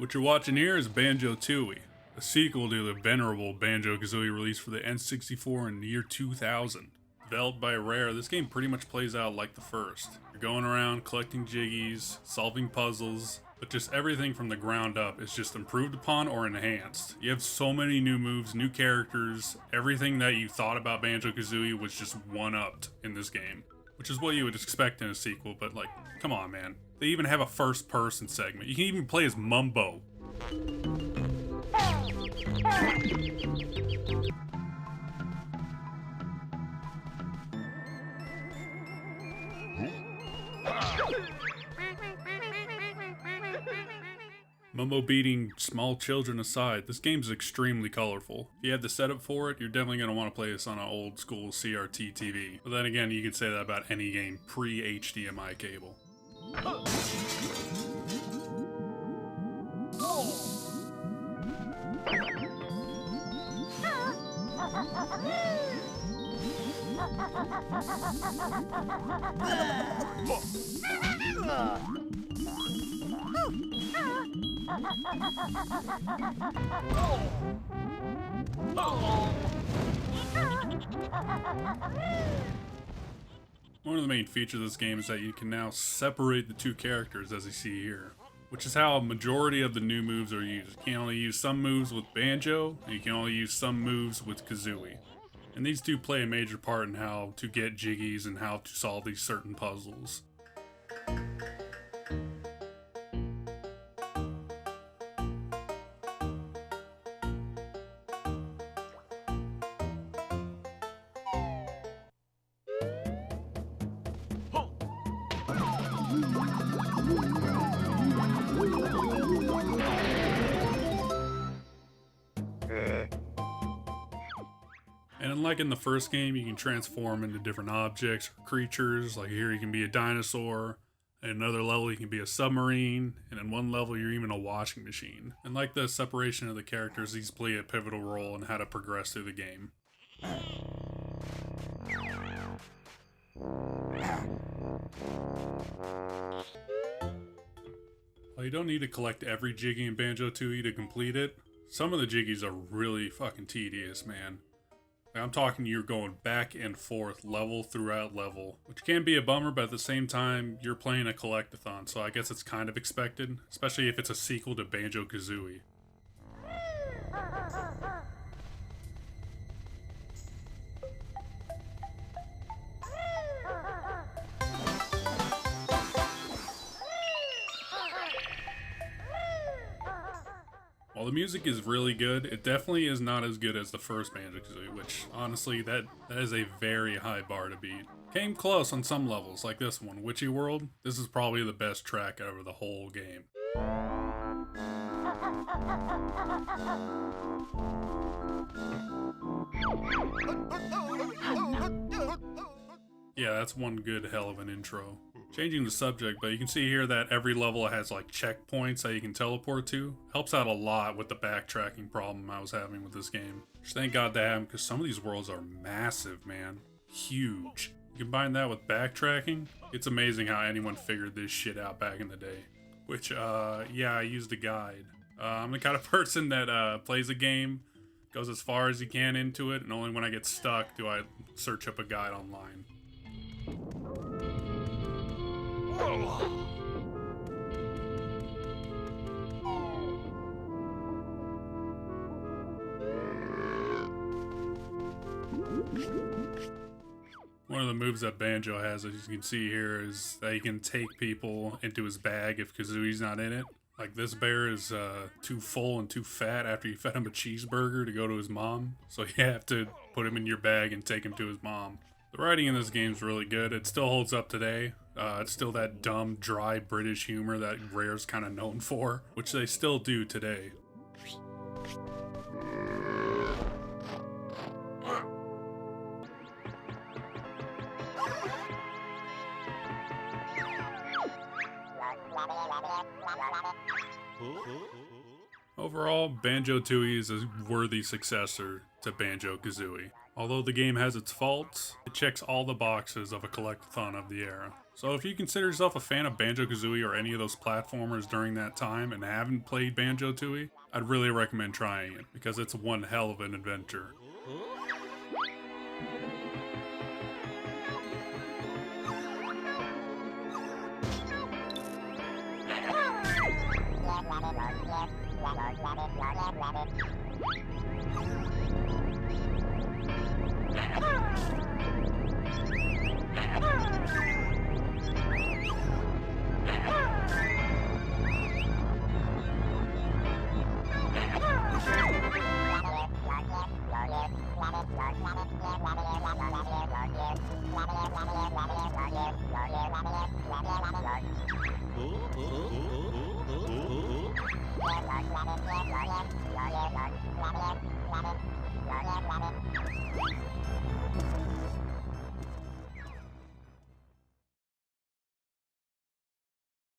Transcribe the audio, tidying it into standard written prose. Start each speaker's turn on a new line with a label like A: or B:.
A: What you're watching here is Banjo-Tooie, a sequel to the venerable Banjo-Kazooie released for the N64 in the year 2000. Developed by Rare, this game pretty much plays out like the first. You're going around collecting jiggies, solving puzzles, but just everything from the ground up is just improved upon or enhanced. You have so many new moves, new characters, everything that you thought about Banjo-Kazooie was just one-upped in this game. Which is what you would expect in a sequel, but like, come on man. They even have a first-person segment. You can even play as Mumbo. Mumbo beating small children aside, this game is extremely colorful. If you have the setup for it, you're definitely going to want to play this on an old school CRT TV. But then again, you could say that about any game pre-HDMI cable. One of the main features of this game is that you can now separate the two characters as you see here, which is how a majority of the new moves are used. You can only use some moves with Banjo, and you can only use some moves with Kazooie. And these two play a major part in how to get jiggies and how to solve these certain puzzles. And unlike in the first game, you can transform into different objects or creatures. Like here you can be a dinosaur, in another level you can be a submarine, and in one level you're even a washing machine. And like the separation of the characters, these play a pivotal role in how to progress through the game. While you don't need to collect every jiggy in Banjo-Tooie to complete it, some of the jiggies are really fucking tedious, man. I'm talking you're going back and forth level throughout level, which can be a bummer, but at the same time, you're playing a collect-athon, so I guess it's kind of expected, especially if it's a sequel to Banjo-Kazooie. While the music is really good, it definitely is not as good as the first Banjo-Kazooie, which, honestly, that is a very high bar to beat. Came close on some levels, like this one, Witchy World. This is probably the best track out of the whole game. Yeah, that's one good hell of an intro. Changing the subject, but you can see here that every level has like checkpoints that you can teleport to. Helps out a lot with the backtracking problem I was having with this game. Just thank God they have them, because some of these worlds are massive, man. Huge. You combine that with backtracking, it's amazing how anyone figured this shit out back in the day. Which, yeah, I used a guide. I'm the kind of person that plays a game, goes as far as he can into it, and only when I get stuck do I search up a guide online. One of the moves that Banjo has, as you can see here, is that he can take people into his bag if Kazooie's not in it. Like this bear is too full and too fat after you fed him a cheeseburger to go to his mom, so you have to put him in your bag and take him to his mom. The writing in this game is really good. It still holds up today. It's still that dumb, dry British humor that Rare's kind of known for, which they still do today. Overall, Banjo-Tooie is a worthy successor to Banjo-Kazooie. Although the game has its faults, it checks all the boxes of a collect-athon of the era. So if you consider yourself a fan of Banjo-Kazooie or any of those platformers during that time and haven't played Banjo-Tooie, I'd really recommend trying it because it's one hell of an adventure.